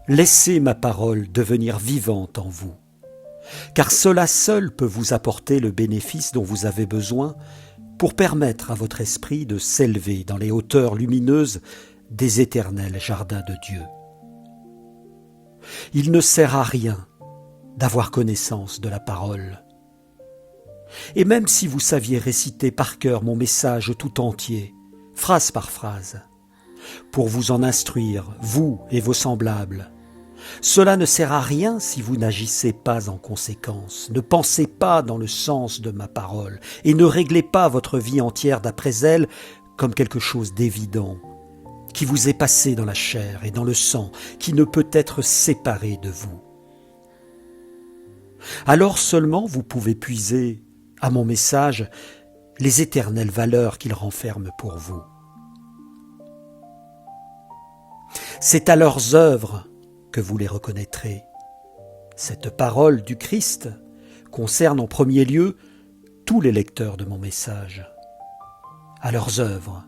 Laissez ma parole devenir vivante en vous, car cela seul peut vous apporter le bénéfice dont vous avez besoin pour permettre à votre esprit de s'élever dans les hauteurs lumineuses des éternels jardins de Dieu. Il ne sert à rien d'avoir connaissance de la parole. Et même si vous saviez réciter par cœur mon message tout entier, phrase par phrase, pour vous en instruire, vous et vos semblables, cela ne sert à rien si vous n'agissez pas en conséquence, ne pensez pas dans le sens de ma parole et ne réglez pas votre vie entière d'après elle comme quelque chose d'évident, qui vous est passé dans la chair et dans le sang, qui ne peut être séparé de vous. Alors seulement vous pouvez puiser à mon message les éternelles valeurs qu'il renferme pour vous. C'est à leurs œuvres que vous les reconnaîtrez. Cette parole du Christ concerne en premier lieu tous les lecteurs de mon message, à leurs œuvres,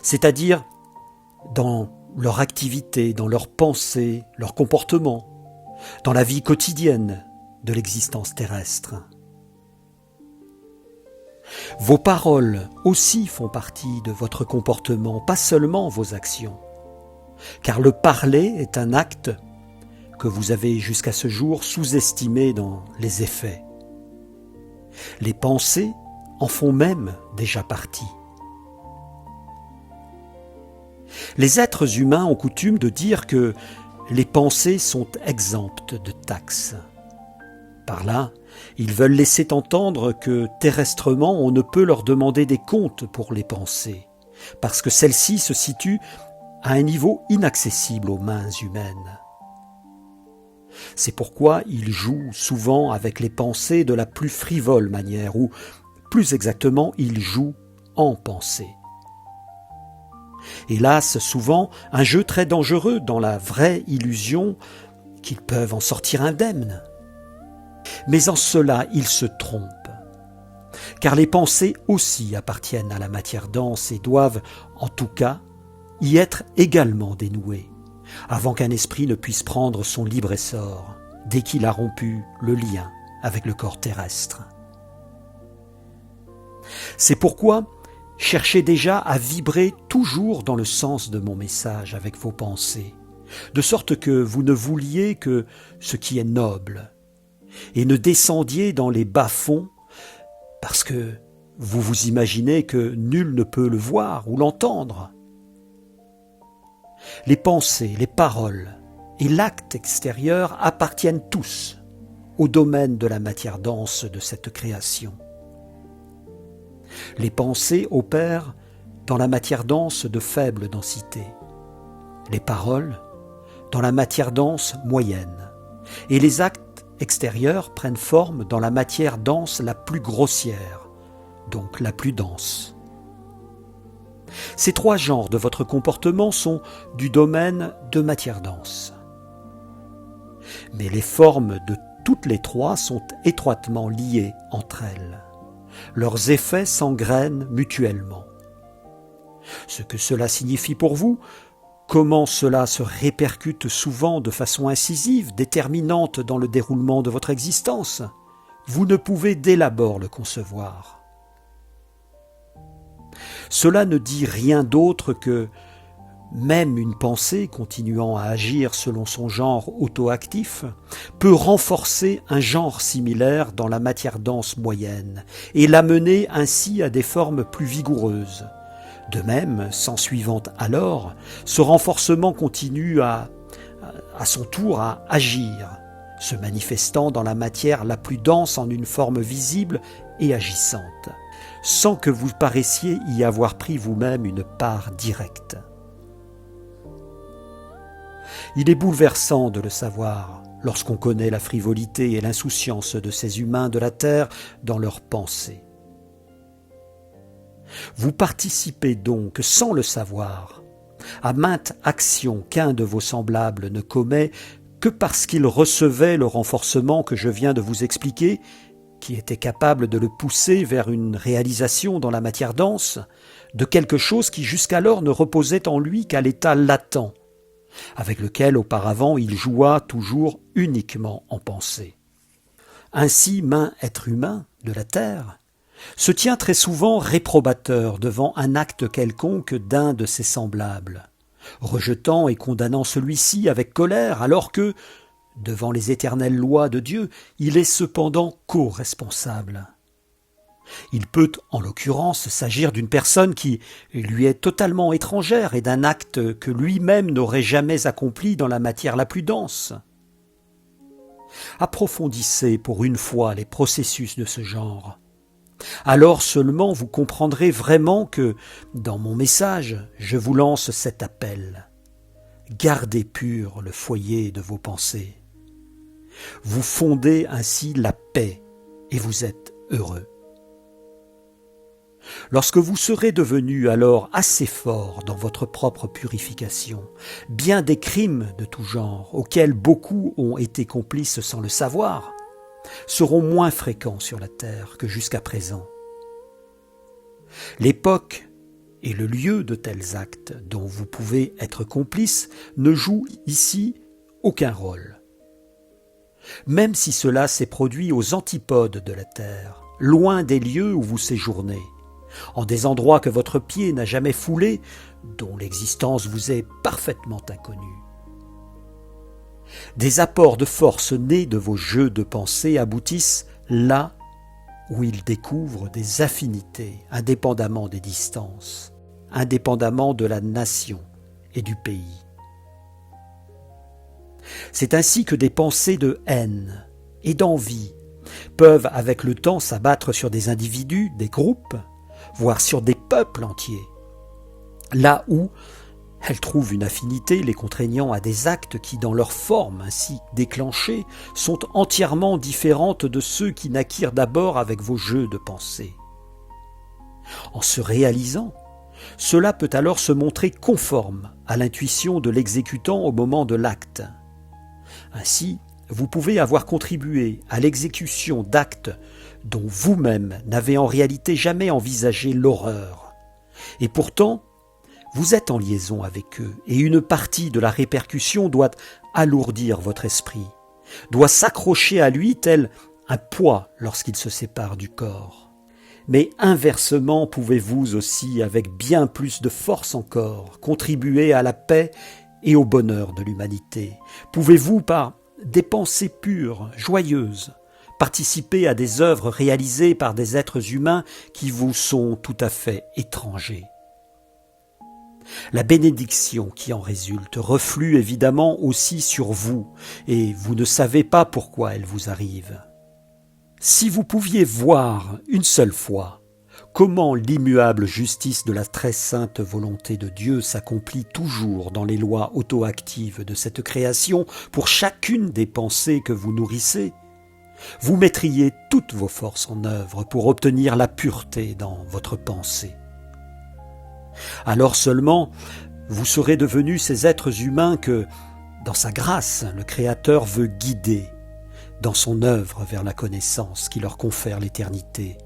c'est-à-dire dans leur activité, dans leurs pensées, leur comportement, dans la vie quotidienne de l'existence terrestre. Vos paroles aussi font partie de votre comportement, pas seulement vos actions, car le parler est un acte que vous avez jusqu'à ce jour sous-estimé dans les effets. Les pensées en font même déjà partie. Les êtres humains ont coutume de dire que les pensées sont exemptes de taxes. Par là, ils veulent laisser entendre que terrestrement on ne peut leur demander des comptes pour les pensées, parce que celles-ci se situent à un niveau inaccessible aux mains humaines. C'est pourquoi ils jouent souvent avec les pensées de la plus frivole manière, ou plus exactement, ils jouent en pensée. Hélas, souvent, un jeu très dangereux dans la vraie illusion qu'ils peuvent en sortir indemnes. Mais en cela, ils se trompent, car les pensées aussi appartiennent à la matière dense et doivent, en tout cas, y être également dénouées, avant qu'un esprit ne puisse prendre son libre essor, dès qu'il a rompu le lien avec le corps terrestre. C'est pourquoi cherchez déjà à vibrer toujours dans le sens de mon message avec vos pensées, de sorte que vous ne vouliez que ce qui est noble, et ne descendiez dans les bas-fonds, parce que vous vous imaginez que nul ne peut le voir ou l'entendre. Les pensées, les paroles et l'acte extérieur appartiennent tous au domaine de la matière dense de cette création. Les pensées opèrent dans la matière dense de faible densité, les paroles dans la matière dense moyenne, et les actes extérieurs prennent forme dans la matière dense la plus grossière, donc la plus dense. Ces trois genres de votre comportement sont du domaine de matière dense. Mais les formes de toutes les trois sont étroitement liées entre elles. Leurs effets s'engrènent mutuellement. Ce que cela signifie pour vous, comment cela se répercute souvent de façon incisive, déterminante dans le déroulement de votre existence, vous ne pouvez dès l'abord le concevoir. Cela ne dit rien d'autre que même une pensée continuant à agir selon son genre auto-actif peut renforcer un genre similaire dans la matière dense moyenne et l'amener ainsi à des formes plus vigoureuses. De même, s'ensuivant alors, ce renforcement continue à son tour à agir, se manifestant dans la matière la plus dense en une forme visible et agissante, sans que vous paraissiez y avoir pris vous-même une part directe. Il est bouleversant de le savoir lorsqu'on connaît la frivolité et l'insouciance de ces humains de la terre dans leurs pensées. Vous participez donc, sans le savoir, à maintes actions qu'un de vos semblables ne commet que parce qu'il recevait le renforcement que je viens de vous expliquer, qui était capable de le pousser vers une réalisation dans la matière dense, de quelque chose qui jusqu'alors ne reposait en lui qu'à l'état latent, avec lequel auparavant il joua toujours uniquement en pensée. Ainsi, maint être humain de la terre se tient très souvent réprobateur devant un acte quelconque d'un de ses semblables, rejetant et condamnant celui-ci avec colère, alors que, devant les éternelles lois de Dieu, il est cependant co-responsable. Il peut, en l'occurrence, s'agir d'une personne qui lui est totalement étrangère et d'un acte que lui-même n'aurait jamais accompli dans la matière la plus dense. Approfondissez pour une fois les processus de ce genre. Alors seulement vous comprendrez vraiment que, dans mon message, je vous lance cet appel. Gardez pur le foyer de vos pensées. Vous fondez ainsi la paix et vous êtes heureux. Lorsque vous serez devenu alors assez fort dans votre propre purification, bien des crimes de tout genre, auxquels beaucoup ont été complices sans le savoir, seront moins fréquents sur la terre que jusqu'à présent. L'époque et le lieu de tels actes dont vous pouvez être complice ne jouent ici aucun rôle. Même si cela s'est produit aux antipodes de la terre, loin des lieux où vous séjournez, en des endroits que votre pied n'a jamais foulés, dont l'existence vous est parfaitement inconnue. Des apports de force nés de vos jeux de pensée aboutissent là où ils découvrent des affinités, indépendamment des distances, indépendamment de la nation et du pays. C'est ainsi que des pensées de haine et d'envie peuvent avec le temps s'abattre sur des individus, des groupes, voire sur des peuples entiers, là où elles trouvent une affinité les contraignant à des actes qui, dans leur forme ainsi déclenchée, sont entièrement différentes de ceux qui naquirent d'abord avec vos jeux de pensée. En se réalisant, cela peut alors se montrer conforme à l'intuition de l'exécutant au moment de l'acte. Ainsi, vous pouvez avoir contribué à l'exécution d'actes dont vous-même n'avez en réalité jamais envisagé l'horreur. Et pourtant, vous êtes en liaison avec eux, et une partie de la répercussion doit alourdir votre esprit, doit s'accrocher à lui tel un poids lorsqu'il se sépare du corps. Mais inversement, pouvez-vous aussi, avec bien plus de force encore, contribuer à la paix et au bonheur de l'humanité. Pouvez-vous, par des pensées pures, joyeuses, participer à des œuvres réalisées par des êtres humains qui vous sont tout à fait étrangers. La bénédiction qui en résulte reflue évidemment aussi sur vous, et vous ne savez pas pourquoi elle vous arrive. Si vous pouviez voir une seule fois comment l'immuable justice de la très sainte volonté de Dieu s'accomplit toujours dans les lois auto-actives de cette création pour chacune des pensées que vous nourrissez, vous mettriez toutes vos forces en œuvre pour obtenir la pureté dans votre pensée. Alors seulement, vous serez devenus ces êtres humains que, dans sa grâce, le Créateur veut guider dans son œuvre vers la connaissance qui leur confère l'éternité,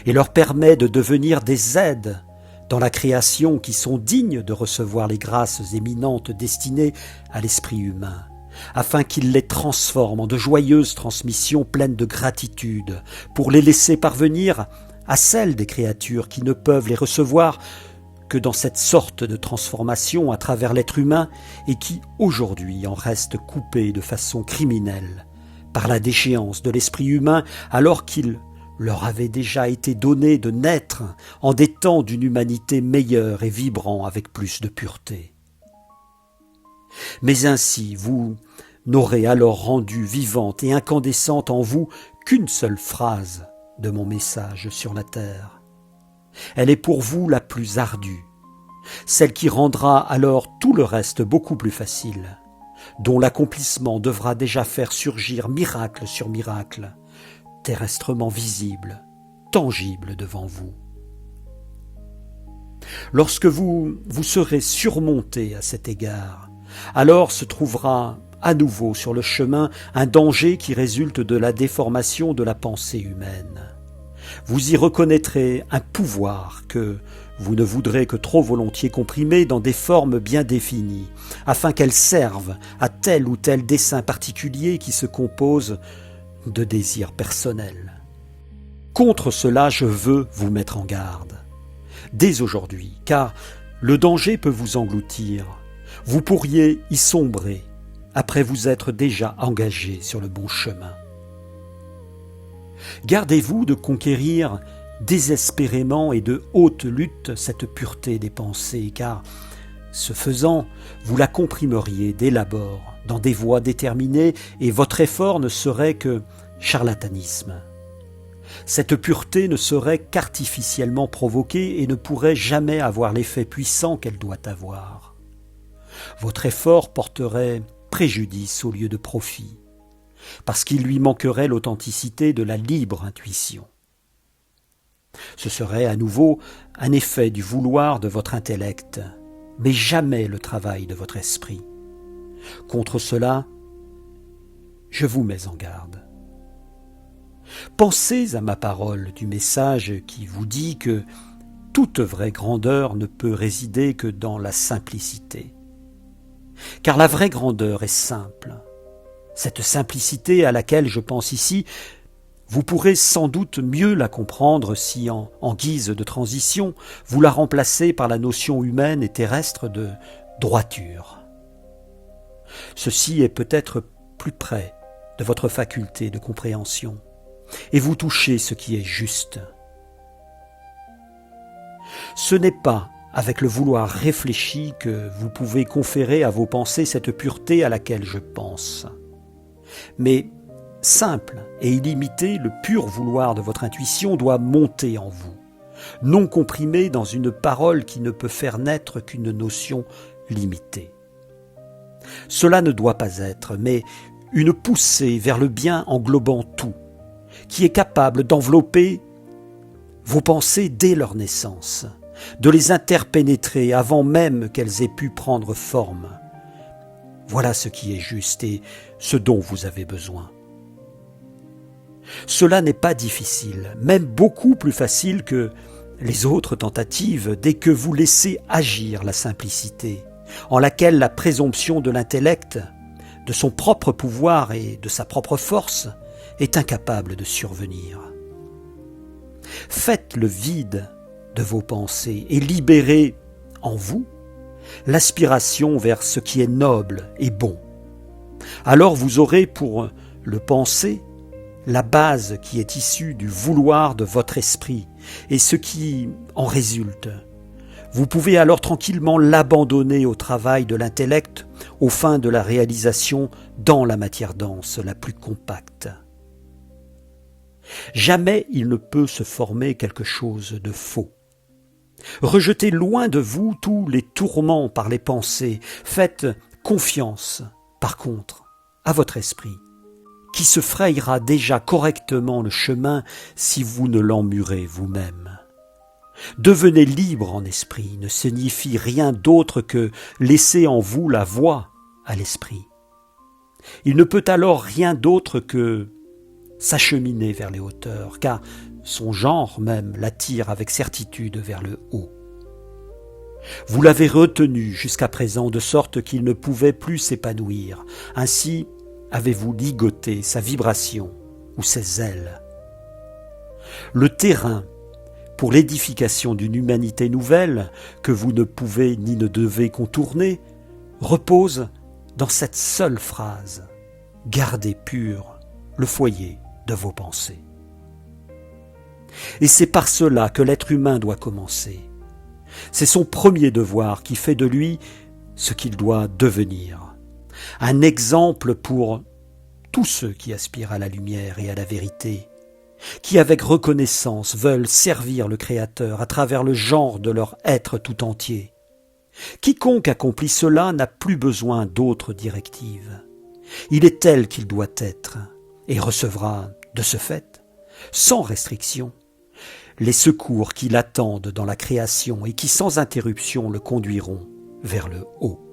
et leur permet de devenir des aides dans la création qui sont dignes de recevoir les grâces éminentes destinées à l'esprit humain, afin qu'il les transforme en de joyeuses transmissions pleines de gratitude, pour les laisser parvenir à celles des créatures qui ne peuvent les recevoir que dans cette sorte de transformation à travers l'être humain et qui aujourd'hui en restent coupées de façon criminelle par la déchéance de l'esprit humain alors qu'il leur avait déjà été donné de naître en des temps d'une humanité meilleure et vibrant avec plus de pureté. Mais ainsi vous n'aurez alors rendu vivante et incandescente en vous qu'une seule phrase de mon message sur la terre. Elle est pour vous la plus ardue, celle qui rendra alors tout le reste beaucoup plus facile, dont l'accomplissement devra déjà faire surgir miracle sur miracle, terrestrement visible, tangible devant vous. Lorsque vous serez surmonté à cet égard, alors se trouvera à nouveau sur le chemin un danger qui résulte de la déformation de la pensée humaine. Vous y reconnaîtrez un pouvoir que vous ne voudrez que trop volontiers comprimer dans des formes bien définies, afin qu'elles servent à tel ou tel dessein particulier qui se compose de désirs personnels. Contre cela, je veux vous mettre en garde, dès aujourd'hui, car le danger peut vous engloutir. Vous pourriez y sombrer, après vous être déjà engagé sur le bon chemin. Gardez-vous de conquérir désespérément et de haute lutte cette pureté des pensées, car, ce faisant, vous la comprimeriez dès l'abord, dans des voies déterminées, et votre effort ne serait que charlatanisme. Cette pureté ne serait qu'artificiellement provoquée et ne pourrait jamais avoir l'effet puissant qu'elle doit avoir. Votre effort porterait préjudice au lieu de profit, parce qu'il lui manquerait l'authenticité de la libre intuition. Ce serait à nouveau un effet du vouloir de votre intellect, mais jamais le travail de votre esprit. Contre cela, je vous mets en garde. Pensez à ma parole du message qui vous dit que toute vraie grandeur ne peut résider que dans la simplicité. Car la vraie grandeur est simple. Cette simplicité à laquelle je pense ici, vous pourrez sans doute mieux la comprendre si, en guise de transition, vous la remplacez par la notion humaine et terrestre de droiture. Ceci est peut-être plus près de votre faculté de compréhension, et vous touchez ce qui est juste. Ce n'est pas avec le vouloir réfléchi que vous pouvez conférer à vos pensées cette pureté à laquelle je pense. Mais simple et illimité, le pur vouloir de votre intuition doit monter en vous, non comprimé dans une parole qui ne peut faire naître qu'une notion limitée. Cela ne doit pas être, mais une poussée vers le bien englobant tout, qui est capable d'envelopper vos pensées dès leur naissance, de les interpénétrer avant même qu'elles aient pu prendre forme. Voilà ce qui est juste et ce dont vous avez besoin. Cela n'est pas difficile, même beaucoup plus facile que les autres tentatives dès que vous laissez agir la simplicité, en laquelle la présomption de l'intellect, de son propre pouvoir et de sa propre force, est incapable de survenir. Faites le vide de vos pensées et libérez en vous l'aspiration vers ce qui est noble et bon. Alors vous aurez pour le penser la base qui est issue du vouloir de votre esprit et ce qui en résulte. Vous pouvez alors tranquillement l'abandonner au travail de l'intellect aux fins de la réalisation dans la matière dense la plus compacte. Jamais il ne peut se former quelque chose de faux. Rejetez loin de vous tous les tourments par les pensées. Faites confiance, par contre, à votre esprit, qui se frayera déjà correctement le chemin si vous ne l'emmurez vous-même. Devenez libre en esprit ne signifie rien d'autre que laisser en vous la voie à l'esprit. Il ne peut alors rien d'autre que s'acheminer vers les hauteurs, car son genre même l'attire avec certitude vers le haut. Vous l'avez retenu jusqu'à présent de sorte qu'il ne pouvait plus s'épanouir. Ainsi avez-vous ligoté sa vibration ou ses ailes. Le terrain pour l'édification d'une humanité nouvelle que vous ne pouvez ni ne devez contourner repose dans cette seule phrase: gardez pur le foyer de vos pensées. Et c'est par cela que l'être humain doit commencer. C'est son premier devoir qui fait de lui ce qu'il doit devenir. Un exemple pour tous ceux qui aspirent à la lumière et à la vérité, qui avec reconnaissance veulent servir le Créateur à travers le genre de leur être tout entier. Quiconque accomplit cela n'a plus besoin d'autres directives. Il est tel qu'il doit être et recevra, de ce fait, sans restriction, les secours qui l'attendent dans la création et qui sans interruption le conduiront vers le haut.